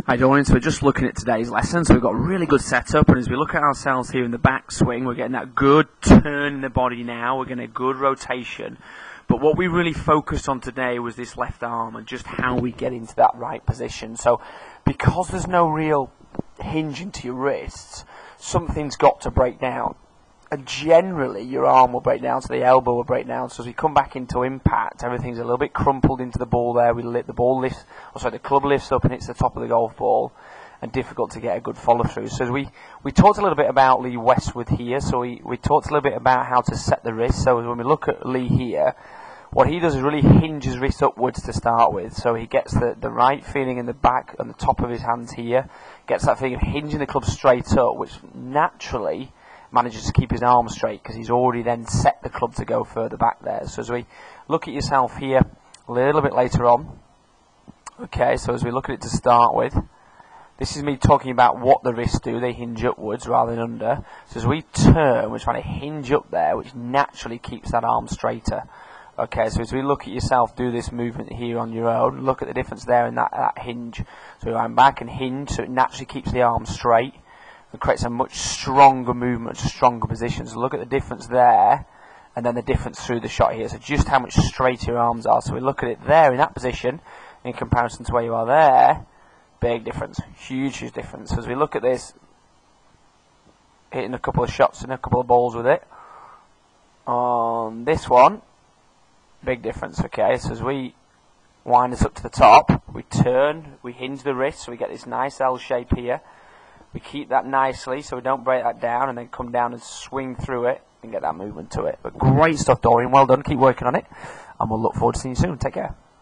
Hi Dorian, so we're just looking at today's lesson, so we've got a really good setup, and as we look at ourselves here in the backswing, we're getting that good turn in the body now, we're getting a good rotation, but what we really focused on today was this left arm and just how we get into that right position. So because there's no real hinge into your wrists, something's got to break down. And generally, your arm will break down, so the elbow will break down. So as we come back into impact, everything's a little bit crumpled into the ball there. The club lifts up and hits the top of the golf ball, and difficult to get a good follow through. So as we talked a little bit about Lee Westwood here. So we talked a little bit about how to set the wrist. So when we look at Lee here, what he does is really hinge his wrist upwards to start with. So he gets the right feeling in the back and the top of his hands here. Gets that feeling of hinging the club straight up, which naturally manages to keep his arm straight because he's already then set the club to go further back there. So as we look at yourself here a little bit later on, okay, so as we look at it to start with, this is me talking about what the wrists do. They hinge upwards rather than under. So as we turn, we're trying to hinge up there, which naturally keeps that arm straighter. Okay, so as we look at yourself do this movement here on your own, look at the difference there in that hinge. So I'm back and hinge, so it naturally keeps the arm straight. It creates a much stronger movement, stronger position. So look at the difference there, and then the difference through the shot here. So just how much straighter your arms are. So we look at it there in that position, in comparison to where you are there, big difference, huge difference. So as we look at this, hitting a couple of shots and a couple of balls with it, on this one, big difference, okay. So as we wind this up to the top, we turn, we hinge the wrist, so we get this nice L shape here. We keep that nicely so we don't break that down, and then come down and swing through it and get that movement to it. But great stuff, Dorian. Well done. Keep working on it. And we'll look forward to seeing you soon. Take care.